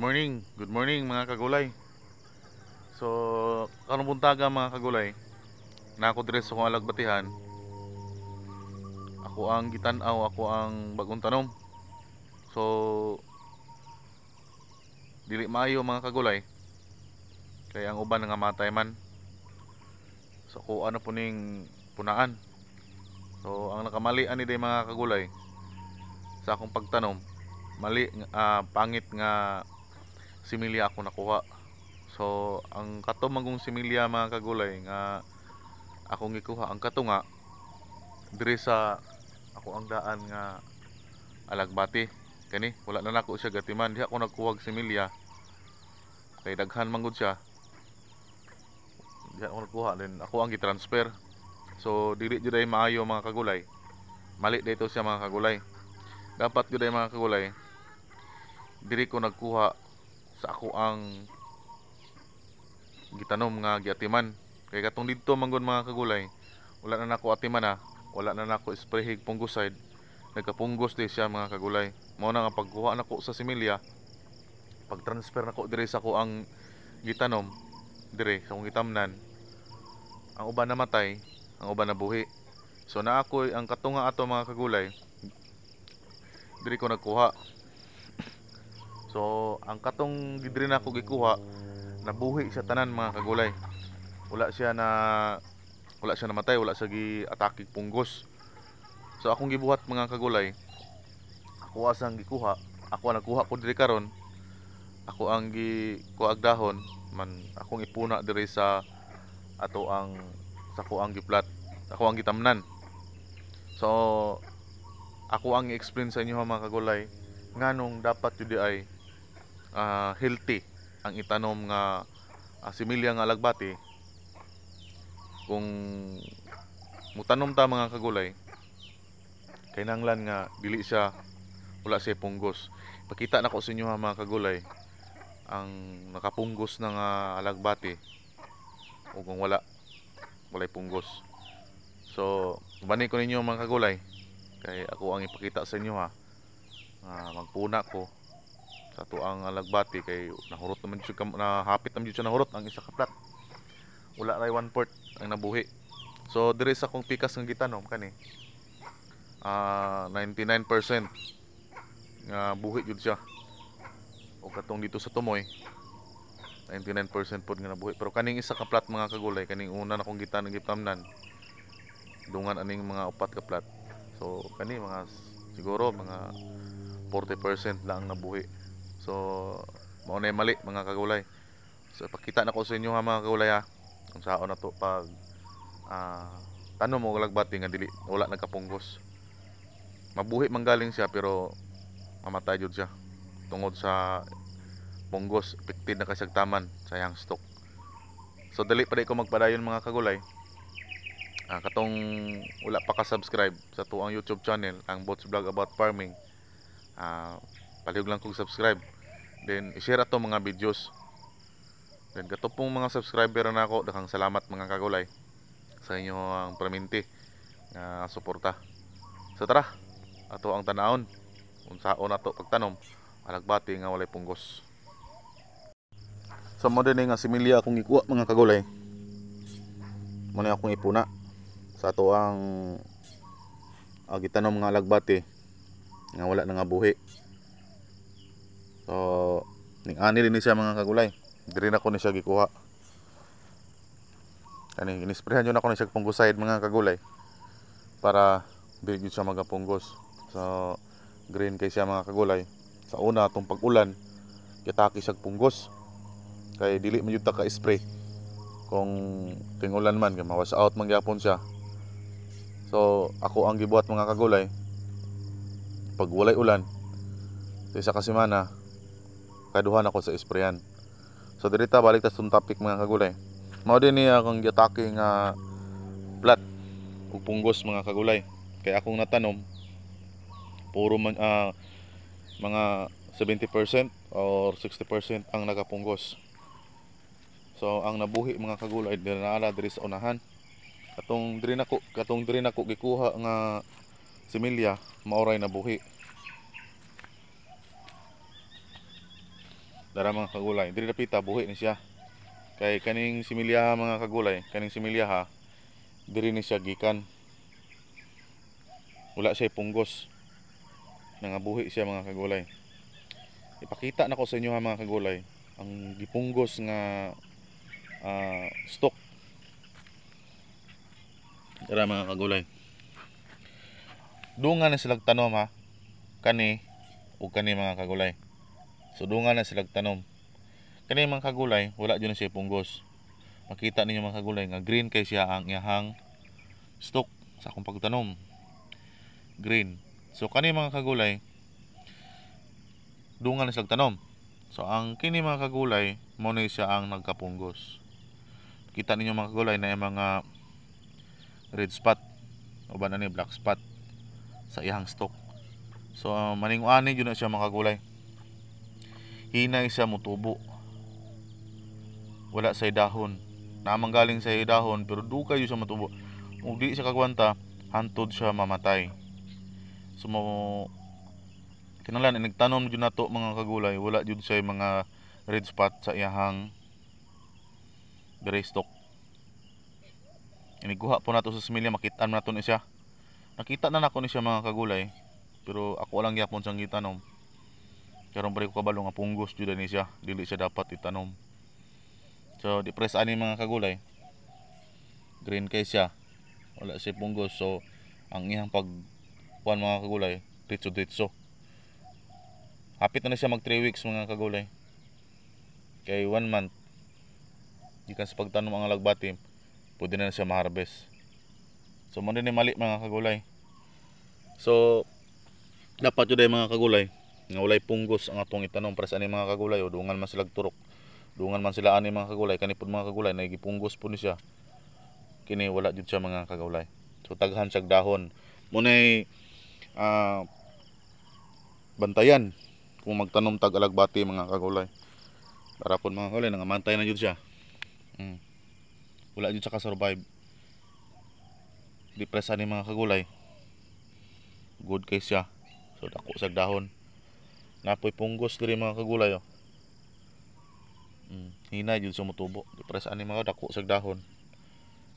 Good morning mga kagulay. So, karong buntaga mga kagulay, na ako dire sa kong alagbatihan. Ako ang gitan-aw, ako ang bagong tanom. So, dili maayo mga kagulay. Kaya ang uban nga matay man. So, ko ano po ning punaan. So, ang nakamali ani day mga kagulay sa akong pagtanom, pangit nga similya ako nakuha. So, ang katumagong similya mga kagulay nga akong gikuha, ang katunga dire sa ako ang daan nga alagbati kani wala na nako siya gatiman, di ako nagkuwag similya kay daghan man gud siya, di ako nagkuha, then ako ang gitransfer. So dili jud ay maayo mga kagulay, mali dito siya mga kagulay. Dapat jud ay mga kagulay diri ko nagkuha sa ako ang gitanom nga giatiman. Kay katong didto man gud mga kagulay, wala na nako atiman na, wala na nako sprayhig fungicide, nagkapunggos di siya mga kagulay. Mao na nga pagkuha nako sa similya, pag-transfer nako dire sa ko ang gitanom, dire sa akong gitamnan, ang uban namatay, ang uban nabuhi. So na ako ang katunga ato mga kagulay, dire ko nagkuha. So ang katong gidiri na ako gikuha, nabuhi siya tanan mga kagulay. Wala siya namatay, wala siya gi-atake punggos. So akong gibuhat mga kagulay, ako asang gikuha, ako ang nagkuha ko diri karon, ako ang gikuha dahon man, akong ipuna diri sa ato ang sa ko ang giplat, ako ang gitamnan. So ako ang i-explain sa inyo mga kagulay nganong dapat jud ay healthy ang itanom nga similya nga alagbati. Kung mutanom ta mga kagulay, kinahanglan nga dili siya, wala siya punggos. Pakita na ko sa inyo mga kagulay ang nakapunggos na nga alagbati o kung walay punggos. So bani ko ninyo mga kagulay, kay ako ang ipakita sa inyo magpuna ko sa tuang alagbati kay nahurot naman siya, nahapit naman siya nahurot ang isa ka plat. Wala ray 1/4 ang nabuhi. So dire sa kong pikas nga gitanom kani 99% nga buhi jud siya. O katong dito sa tumoy 99% pod nga nabuhi. Pero kaning isa ka plat mga kagulay, kaning una na kong gitamnan, dungan aning mga upat ka plat. So kani mga siguro mga 40% lang nabuhi. So mao na mali mga kagulay. So ipakita na ko sa inyo mga kagulay kung saon na to pag tanom mo alagbati nga dili wala nagkapunggos. Mabuhi man galing siya pero mamatay jud siya tungod sa punggos, affected na kasagtaman sayang stock. So dali pa ko magpadayon mga kagulay. Katong wala pa ka subscribe sa tuang YouTube channel, ang Bots Vlog About Farming, palihog lang kong subscribe, then i-share ato mga videos. Then kato pong mga subscriber na ako, daghang salamat mga kagulay sa inyo ang perminti nga suporta. So tara, ato ang tanahon kung saon ato pagtanom alagbati nga walay punggos. So mo din nga similya akong ikuha mga kagulay, mo na akong ipuna sa ato ang gitanom nga alagbati nga wala na nga buhi. So ning ani din siya mga kagulay, diri na ko ni siya gikuha. Kani inisprehan jud ako ni siya fungicide mga kagulay para dili jud siya magapunggos. So green kay siya mga kagulay. Sa una atong pag-ulan kitaki siya punggos kay dili man jud ta ka-spray. Kung ting-ulan man kay mawas out man gyapon siya. So ako ang gibuhat mga kagulay, pag walay ulan sa isa ka semana kaduhan ako sa sprayan. So dirita balik ta sa topic mga kagulay. Mao din niya akong giatake nga plat ug punggos mga kagulay. Kay akong natanom puro man mga 70% or 60% ang nagapunggos. So ang nabuhi mga kagulay diri naala diri sa unahan. Katong diri nako gikuha nga similya, maoray nabuhi. Dara mga kagulay, diri dapita buhi ni siya. Kay kaning similya mga kagulay, kaning similya ha, diri ni siya gikan. Wala siya punggos. Nangabuhi siya mga kagulay. Ipakita na ko sa inyo ha mga kagulay ang gipunggos nga stock. Dara mga kagulay. Dungan na silang tanom ha. Kani ug kani mga kagulay. So dungan na silang tanom. Kani mga kagulay, wala jud na siya punggos. Makita ninyo mga kagulay nga green kay siya ang iyahang stock sa akong pagtanom. Green. So kani mga kagulay, dungan na silang tanom. So ang kini mga kagulay, mo ni siya ang nagkapunggos. Kita ninyo mga kagulay na yung mga red spot o ba na ni black spot sa iyang stock. So maning-ani jud na siya mga kagulay. Hinay siya mutubo. Wala say dahon. Namang galing sa dahon pero dugay jud siya matubo. Ug di siya kagwanta, hantod siya mamatay. So kinahanglan nagtanom jud nato mga kagulay, wala jud siya mga red spot sa iyahang berry stock. Iniguha po nato sa similya, makita nato ni siya. Nakita na nako ni siya mga kagulay, pero ako lang gyapon sang gitanom. Karon pa rin ko kabalo nga punggos jud ni siya, dili siya dapat itanom. So di press ani mga kagulay. Green kay siya. Wala siya punggos, so ang iyang pagkuan mga kagulay, ditso-ditso. Hapit na siya mag 3 weeks mga kagulay. Kay 1 month gikan sa pagtanom ang alagbati, pwede na siya ma-harvest. So mo ni mali mga kagulay. So dapat jud ay mga kagulay nga walay punggos ang atong itanom para sa ani mga kagulay o dungan man sila turok. Dungan man sila ani mga kagulay, kani pud mga kagulay nagipunggos pud ni siya. Kini wala jud siya mga kagulay. So taghan siya dahon. Mo nay bantayan kung magtanom tag alagbati mga kagulay. Para pud mga kagulay nangamantay na jud siya. Wala jud siya ka-survive. Depresa ni mga kagulay. Good kay siya. So dako sa dahon. Napoy punggos diri mga kagulay oh. Hinay jud sa motubo. Depresa ni mga dako sa dahon.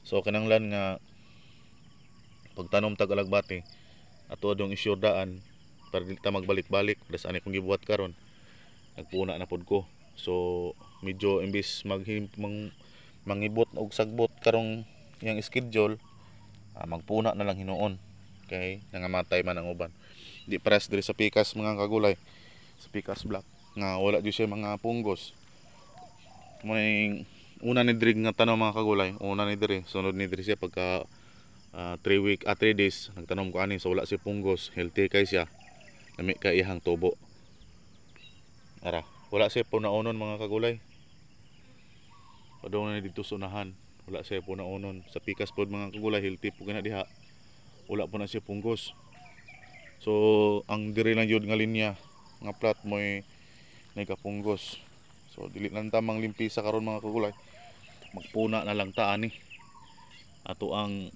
So kinahanglan nga pagtanom tag alagbati ato adong isyurdaan para dili ta magbalik-balik. Das ani kong gibuhat karon. Nagpuna na pod ko. So medyo imbis mangibot og sagbot karong yang schedule, magpuna na lang hinuon kay nangamatay man ang uban. Di pares diri sa pikas mga kagulay, sa pikas black nga wala jud siya mga punggos. May una ni diri nga tanom mga kagulay, una ni diri, sunod ni diri siya pagka 3 days nagtanom ko ani, so wala siya punggos, healthy kay siya, lami kay iyang tubo. Ara, wala siya punaunon mga kagulay. Padong na dito sunahan, wala siya punaunon. Sa pikas pod mga kagulay, healthy po gina diha. Wala po na siya punggos. So ang diri lang yun nga linya nga plat mo'y nagapunggos. So dili lang tamang limpisa karon mga kagulay. Magpuna na lang ta ani. Ato ang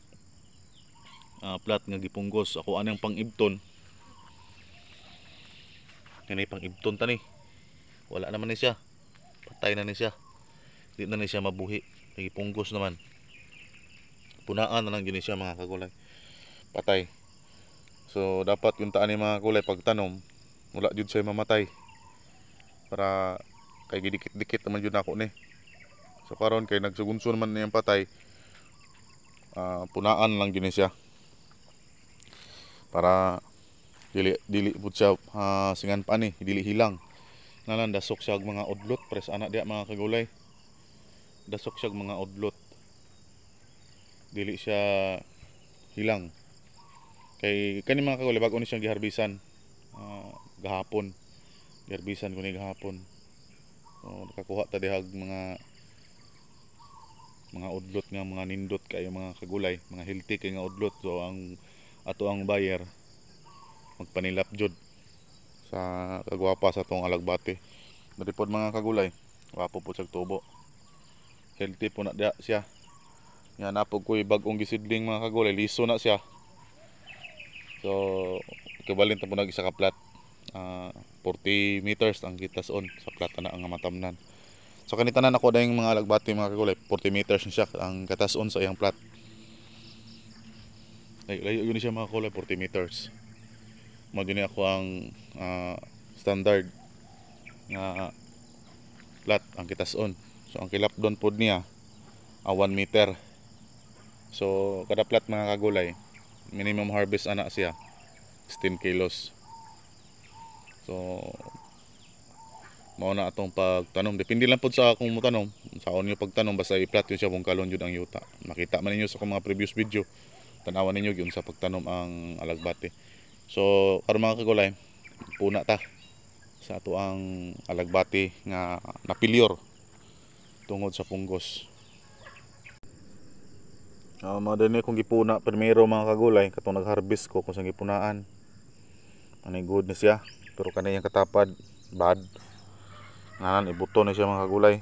plat nga gipunggos. Ako anang pang-ibton. Kani pang-ibton tani. Wala naman ni siya. Patay na ni siya. Di na ni siya mabuhi. Nagipunggos naman. Punaan na lang yun siya mga kagulay. Patay. So dapat yung taan ni mga kagulay pagtanom, wala jud siya mamatay. Para kay gidikit-dikit naman jud nako ni. So karon kay nagsugunson man niyang patay. Punaan lang yun siya. Para dili pud siya singan pa ni, dili hilang. Nalan dasok siya og mga udlot pres anak dia mga kagulay. Dasok siya og mga udlot. Dili siya hilang. Kay kani mga kagulay bag-o ni siyang giharbisan gahapon. Giharbisan ko ni gahapon. So nakakuha ta dihag mga udlot nga mga nindot kay mga kagulay, mga healthy kay nga udlot. So ang ato ang buyer magpanilap jud sa kagwapa sa tong alagbati. Naripod mga kagulay, wapo po sa tubo. Healthy po na dia siya. Yan napog ko'y bag-ong gisidling mga kagulay, liso na siya. So kabalin ta po nag isa ka plat. 40 meters ang gitas-on sa plata na ang matamnan. So kanitanan ako dahil mga alagbati mga kagulay, 40 meters na siya ang katas-on sa iyang plat. Layo yun siya mga kagulay, 40 meters. Mo din ako ang standard nga plat ang kitas-on. So ang kilap doon pod niya 1 meter. So kada plat mga kagulay, minimum harvest ana siya 16 kilos. So mao na atong pagtanom, depende lang pod sa akong motanom sa onyo pagtanom, basta i-plat yun siya kung kalon jud ang yuta. Makita man ninyo sa akong mga previous video, tanawan ninyo gyud sa pagtanom ang alagbati. So karon mga kagulay, puna ta sa ato ang alagbati nga napilyor tungod sa fungus. Mga dinhi kung gipuna primero mga kagulay, katong nag-harvest ko kung sa gipunaan, anay good na siya, pero kanay yang katapad bad nganan ibuto na siya mga kagulay.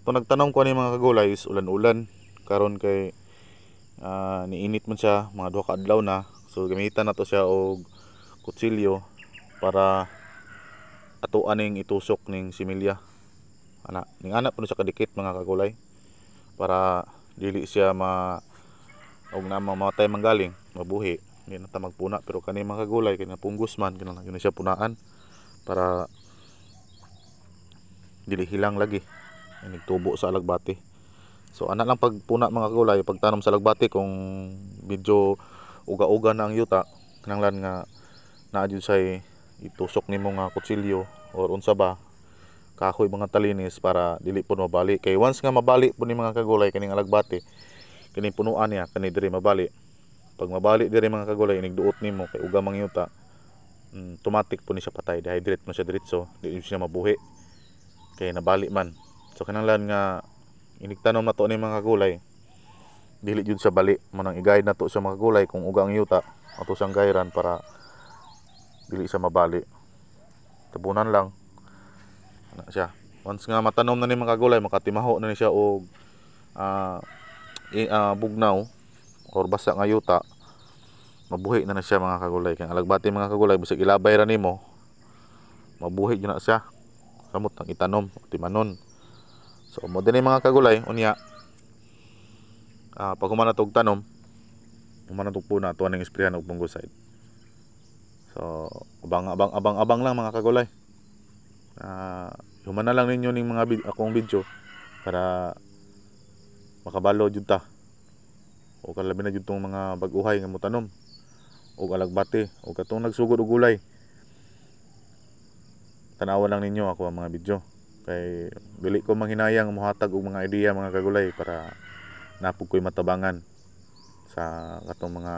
Ito nagtanom ko ni mga kagulay is ulan-ulan karon kay niinit man siya mga 2 ka adlaw na. So gamitan nato siya og kutsilyo para atuan ning itusok ning similya ana ning ana puno siya kadikit mga kagulay para dili siya og na mamatay manggaling mabuhi. Hindi na ta magpuna, pero kani mga kagulay kay napunggus man kinahanglan siya punaan para dili hilang lagi nagtubo sa alagbati. So ana lang pagpuna mga kagulay, pagtanom sa alagbati kung medyo uga-uga na ang yuta, kinahanglan nga naa jud say itusok nimo nga kutsilyo or unsa ba kahoy mga talinis para dili pud mabali. Kay once nga mabali pud ni mga kagulay kining alagbati, kining punuan niya kani diri mabali. Pag mabali diri mga kagulay inigduot nimo kay uga mang yuta, automatic pud ni siya patay, dehydrate mo siya diretso, dili siya mabuhi kay nabali man. So kinahanglan nga inigtanom nato ni mga kagulay dili jud sa bali, manang i-guide nato sa mga kagulay kung uga ang yuta ato siyang gayran para dili siya mabali. Tabunan lang ana siya. Once nga matanom na ni mga kagulay, makatimaho na ni siya og bugnaw or basa nga yuta, mabuhi na siya mga kagulay. Kay alagbati mga kagulay bisag ilabay ra nimo mabuhi gyud na siya samot ang itanom o timanon. So mo dinhi mga kagulay unya pag human natog tanom, human natog puna tuwa ning isprehan og fungicide. So abang lang mga kagulay. Human na lang ninyo ning mga akong video para makabalo jud ta o kalabi na jud tong mga bag-uhay nga motanom og alagbati o katong nagsugod og gulay. Tanawan lang ninyo ako ang mga video kay dili ko manghinayang mohatag og mga ideya mga kagulay para napug ko'y matabangan sa katong mga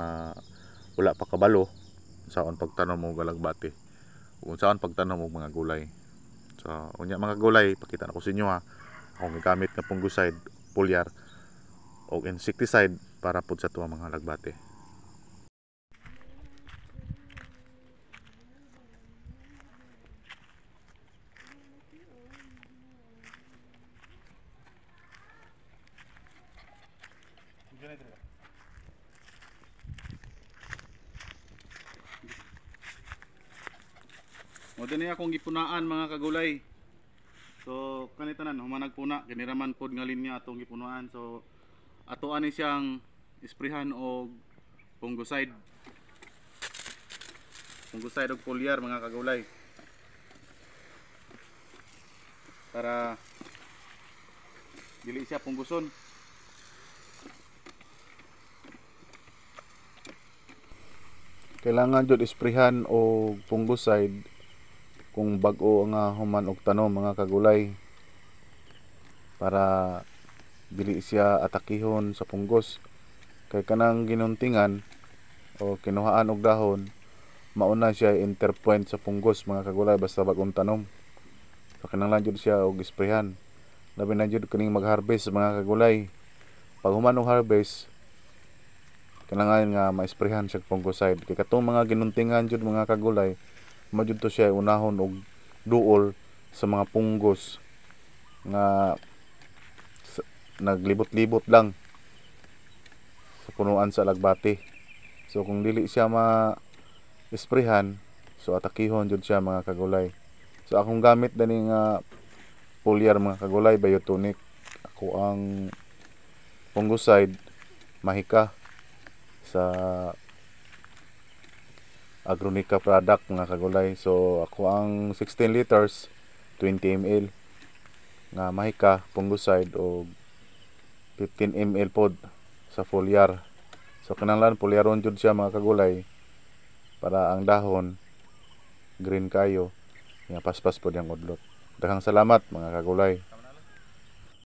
wala pa kabalo saon pagtanom og alagbati ug saon pagtanom og mga gulay. So unya mga gulay, pakita na ko sa inyo akong gigamit nga fungicide, foliar og insecticide para pud sa tuwa mga alagbati. O dinhi akong gipunaan mga kagulay. So kanitanan human nagpuna kiniraman pod nga linya atong gipunuan. So ato ani siyang isprehan og fungicide. Fungicide og foliar mga kagulay. Para dili siya pungguson. Kailangan jud isprehan og fungicide kung bag-o nga human og tanom mga kagulay para dili siya atakihon sa punggos. Kay kanang ginuntingan o kinuhaan og dahon mauna siya interpoint sa punggos mga kagulay basta bag-ong tanom. So kinahanglan jud siya og isprehan. Labi na jud kaning mag-harvest mga kagulay. Pag human og harvest kinahanglan nga ma-isprehan siya fungicide. Kay katong mga ginuntingan jud mga kagulay majud to siya unahon og duol sa mga punggos nga naglibot-libot lang sa punuan sa alagbati. So kung dili siya ma-isprehan, So atakihon jud siya mga kagulay. So akong gamit dani nga foliar mga kagulay, biotonic. Ako ang fungicide Mahika sa Agronica product mga kagulay. So ako ang 16 liters 20 ml nga Mahika fungicide o 15 ml pod sa foliar. So kinahanglan polyaron jud siya mga kagulay para ang dahon green kayo nga paspas pod yang udlot. Daghang salamat mga kagulay.